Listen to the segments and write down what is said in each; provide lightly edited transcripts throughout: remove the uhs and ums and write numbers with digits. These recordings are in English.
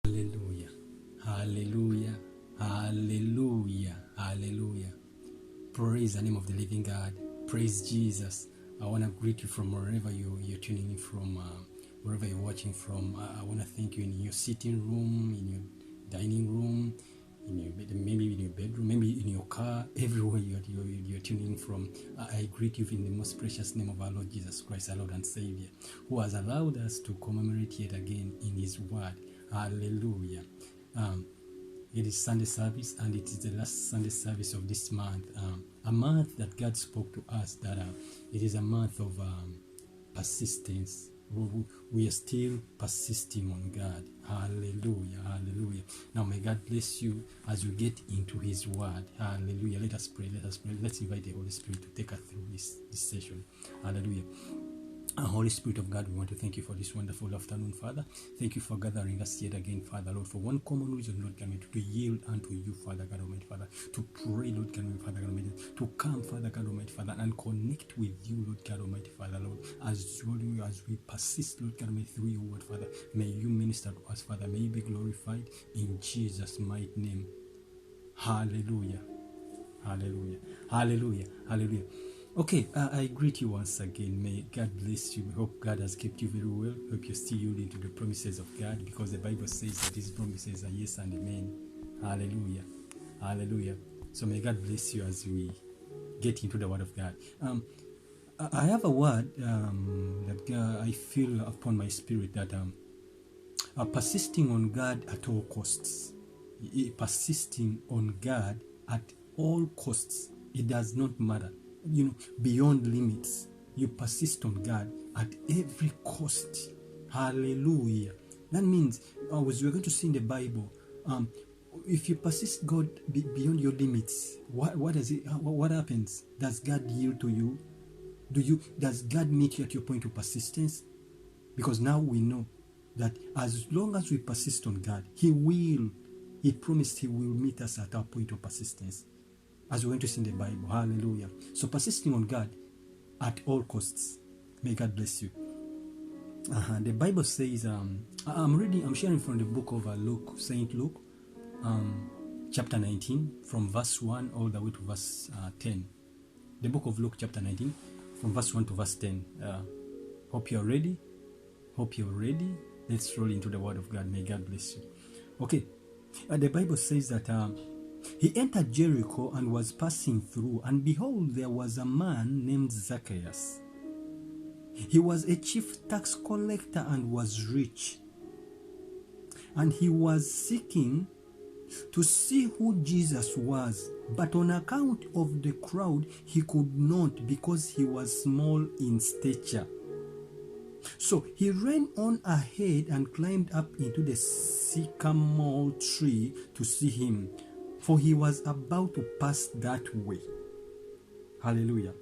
Hallelujah. Hallelujah. Hallelujah. Hallelujah. Praise the name of the living God. Praise Jesus. I want to greet you from wherever you're tuning in from, wherever you're watching from. I want to thank you in your sitting room, in your dining room, in your bed, maybe in your bedroom, maybe in your car, everywhere you're tuning in from. I greet you in the most precious name of our Lord Jesus Christ, our Lord and Savior, who has allowed us to commemorate yet again in His Word. Hallelujah. It is Sunday service, and it is the last Sunday service of this month. A month that God spoke to us that it is a month of persistence. We are still persisting on God. Hallelujah. Hallelujah. Now may God bless you as you get into His Word. Hallelujah. Let us pray. Let us pray. Let's invite the Holy Spirit to take us through this session. Hallelujah. Holy Spirit of God, we want to thank you for this wonderful afternoon, Father. Thank you for gathering us yet again, Father, Lord, for one common reason, Lord God, to yield unto you, Father God Almighty, Father, to pray, Lord God Almighty, Father God Almighty, to come, Father God Almighty, Father, and connect with you, Lord God Almighty, Father, Lord, as we persist, Lord God Almighty, through your word, Father. May you minister to us, Father. May you be glorified in Jesus' mighty name. Hallelujah. Hallelujah. Hallelujah. Hallelujah. Okay, I greet you once again. May God bless you. I hope God has kept you very well. Hope you're still yielding to the promises of God, because the Bible says that His promises are yes and amen. Hallelujah. Hallelujah. So may God bless you as we get into the Word of God. I have a word that I feel upon my spirit, that persisting on God at all costs. Persisting on God at all costs. It does not matter. Beyond limits. You persist on God at every cost. Hallelujah. That means, as we're going to see in the Bible, if you persist God beyond your limits, what happens? Does God yield to you? Does God meet you at your point of persistence? Because now we know that as long as we persist on God, He promised He will meet us at our point of persistence, as we're going to see in the Bible. Hallelujah. So persisting on God at all costs. May God bless you. The Bible says, I'm sharing from the book of Luke, Saint Luke, chapter 19, from verse 1 all the way to verse 10. The book of Luke, chapter 19, from verse 1 to verse 10. Hope you're ready. Hope you're ready. Let's roll into the Word of God. May God bless you. Okay. The Bible says that He entered Jericho and was passing through, and behold, there was a man named Zacchaeus. He was a chief tax collector and was rich. And he was seeking to see who Jesus was, but on account of the crowd, he could not, because he was small in stature. So he ran on ahead and climbed up into the sycamore tree to see him, for he was about to pass that way. Hallelujah.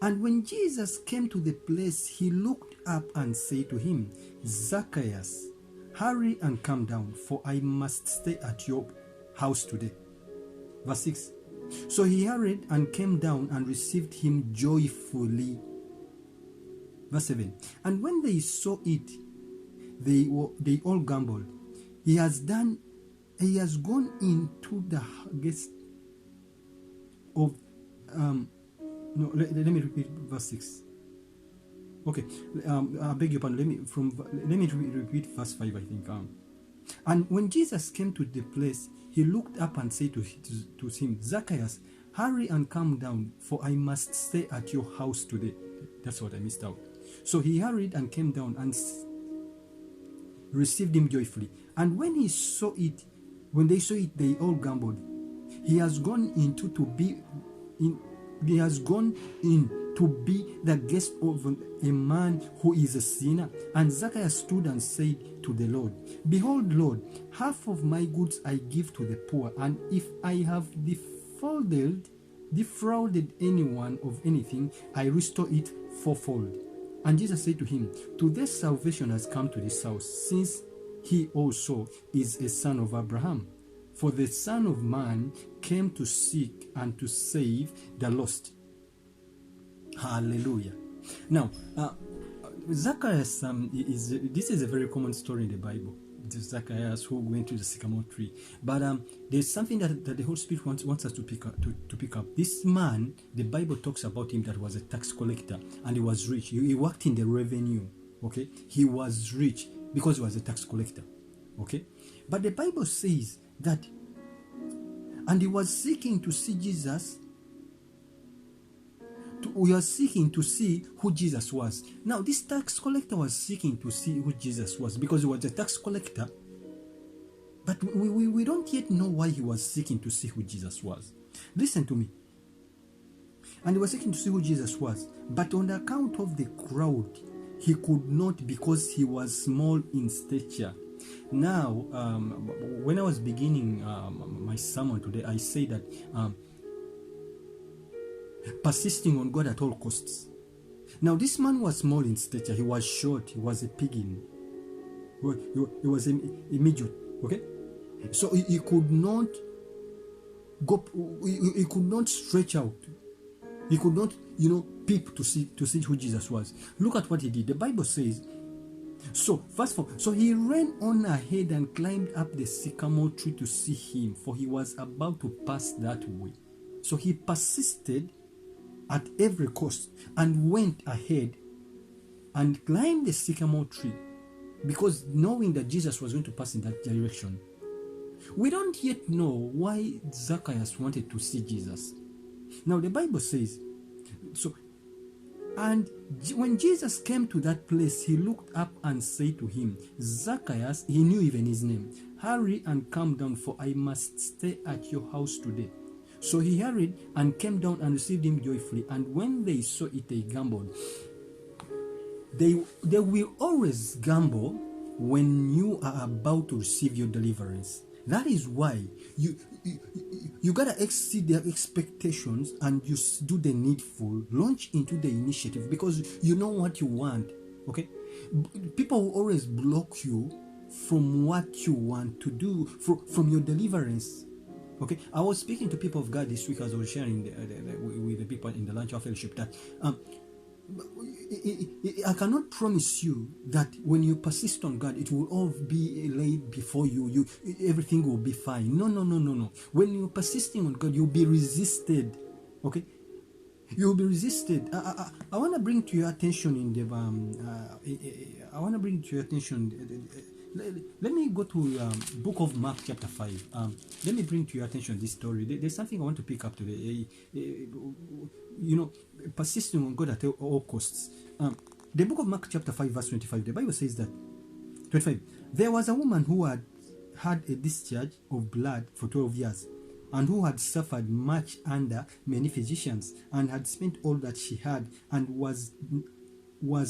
And when Jesus came to the place, he looked up and said to him, Zacchaeus, hurry and come down, for I must stay at your house today. Verse 6. So he hurried and came down and received him joyfully. Verse 7. And when they saw it, they all grumbled. He has gone into the guest of no, let me repeat verse 6. Okay, I beg your pardon. Let me repeat verse 5, I think. And when Jesus came to the place, he looked up and said to him, Zacchaeus, hurry and come down, for I must stay at your house today. That's what I missed out. So he hurried and came down and received him joyfully. And when they saw it, they all grumbled. He has gone in to be the guest of a man who is a sinner. And Zacchaeus stood and said to the Lord, Behold, Lord, half of my goods I give to the poor, and if I have defrauded anyone of anything, I restore it fourfold. And Jesus said to him, Today salvation has come to this house, since he also is a son of Abraham. For the Son of Man came to seek and to save the lost. Hallelujah. Now, Zacchaeus this is a very common story in the Bible. Zacchaeus who went to the sycamore tree. But there's something that the Holy Spirit wants us to pick up. To pick up. This man, the Bible talks about him that was a tax collector and he was rich. He worked in the revenue. Okay, he was rich because he was a tax collector. Okay, but the Bible says that, and he was seeking to see Jesus. We are seeking to see who Jesus was. Now, this tax collector was seeking to see who Jesus was because he was a tax collector. But we don't yet know why he was seeking to see who Jesus was. Listen to me. And he was seeking to see who Jesus was. But on account of the crowd, he could not because he was small in stature. Now, when I was beginning my sermon today, I say that persisting on God at all costs. Now, this man was small in stature. He was short. He was a pagan. He was a midget. Okay, so he could not go. He could not stretch out. He could not, peep to see who Jesus was. Look at what he did. The Bible says. So, fast forward. So he ran on ahead and climbed up the sycamore tree to see him, for he was about to pass that way. So he persisted at every cost and went ahead and climbed the sycamore tree because knowing that Jesus was going to pass in that direction. We don't yet know why Zacchaeus wanted to see Jesus. Now the Bible says, so, and when Jesus came to that place, he looked up and said to him, Zacchaeus, he knew even his name, hurry and come down, for I must stay at your house today. So he hurried and came down and received him joyfully. And when they saw it, they gambled. They will always gamble when you are about to receive your deliverance. That is why you gotta exceed their expectations and you do the needful. Launch into the initiative because you know what you want. Okay, people will always block you from what you want to do, from your deliverance. Okay, I was speaking to people of God this week as I was sharing with the people in the Lunch Hour Fellowship that I cannot promise you that when you persist on God, it will all be laid before you. Everything will be fine. No. When you're persisting on God, you'll be resisted. Okay, you'll be resisted. I want to bring to your attention in the I want to bring to your attention. Let me go to book of Mark chapter 5. Let me bring to your attention this story. There's something I want to pick up today. Persisting on God at all costs. The book of Mark chapter 5 verse 25. The Bible says that 25. There was a woman who had a discharge of blood for 12 years and who had suffered much under many physicians and had spent all that she had and was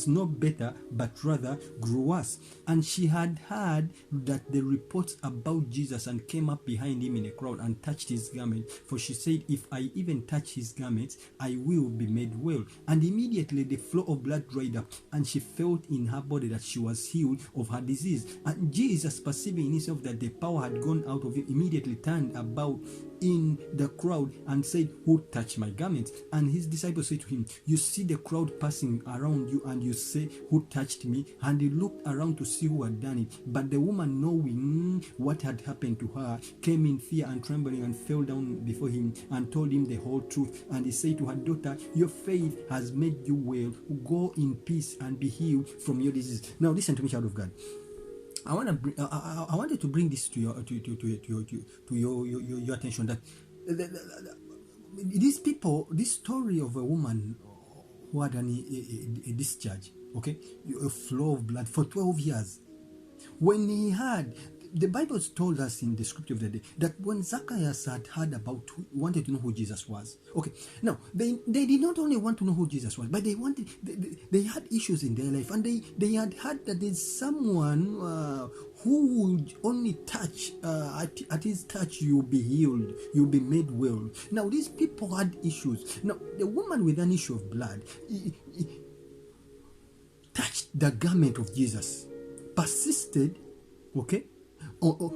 not better, but rather grew worse. And she had heard that the reports about Jesus and came up behind him in a crowd and touched his garment. For she said, if I even touch his garments, I will be made well. And immediately the flow of blood dried up, and she felt in her body that she was healed of her disease. And Jesus, perceiving in himself that the power had gone out of him, immediately turned about in the crowd and said, who touched my garments? And his disciples said to him, you see the crowd passing around you and you say, who touched me? And he looked around to see who had done it. But the woman, knowing what had happened to her, came in fear and trembling and fell down before him and told him the whole truth. And he said to her, daughter, your faith has made you well. Go in peace and be healed from your disease. Now listen to me, child of God. I wanted to bring this to your attention, that these people, this story of a woman who had a discharge, okay, a flow of blood for 12 years. When he had, the Bible told us in the scripture of the day that when Zacchaeus had heard about, wanted to know who Jesus was. Okay, now they did not only want to know who Jesus was, but they had issues in their life, and they had heard that there's someone who would only touch, at his touch you'll be healed, you'll be made well. Now these people had issues. Now the woman with an issue of blood touched the garment of Jesus, persisted, okay.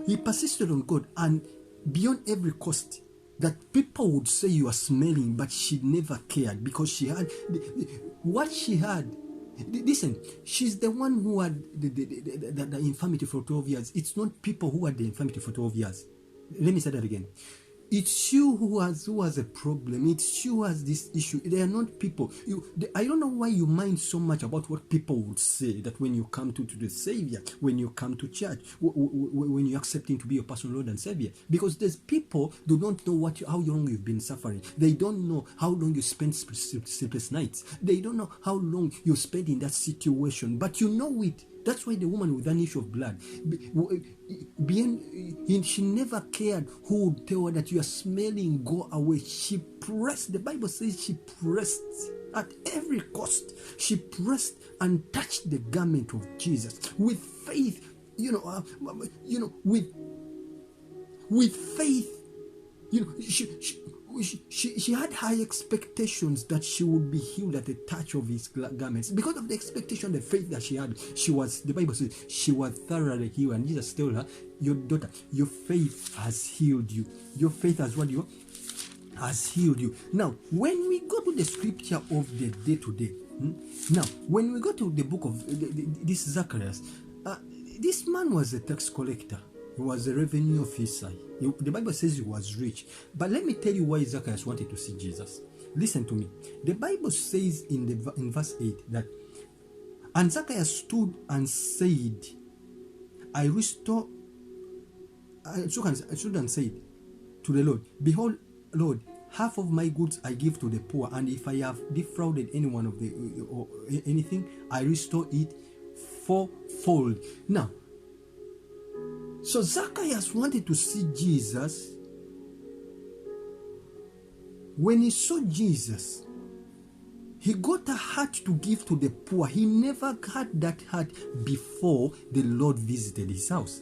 He persisted on God, and beyond every cost, that people would say you are smelling, but she never cared because she had what she had. Listen, she's the one who had the infirmity for 12 years. It's not people who had the infirmity for 12 years. Let me say that again. It's you who has a problem. It's you who has this issue. They are not people. I don't know why you mind so much about what people would say, that when you come to the Savior, when you come to church, when you accept Him to be your personal Lord and Savior. Because there's people who don't know how long you've been suffering. They don't know how long you spent sleepless nights. They don't know how long you spent in that situation. But you know it. That's why the woman with an issue of blood, she never cared who would tell her that you are smelling, go away. She pressed. The Bible says she pressed at every cost. She pressed and touched the garment of Jesus with faith. With faith. She had high expectations that she would be healed at the touch of his garments. Because of the expectation, the faith that she had, the Bible says, she was thoroughly healed. And Jesus told her, your daughter, your faith has healed you. Your faith has what you has healed you. Now, when we go to the scripture of the day today, now, when we go to the book of this Zacharias, this man was a tax collector. He was a revenue officer. The Bible says he was rich. But let me tell you why Zacchaeus wanted to see Jesus. Listen to me. The Bible says in verse 8 that, and Zacchaeus stood and said, I stood and said to the Lord, behold, Lord, half of my goods I give to the poor, and if I have defrauded anyone of anything, I restore it fourfold. Now, so Zacchaeus wanted to see Jesus. When he saw Jesus, he got a heart to give to the poor. He never had that heart before the Lord visited his house.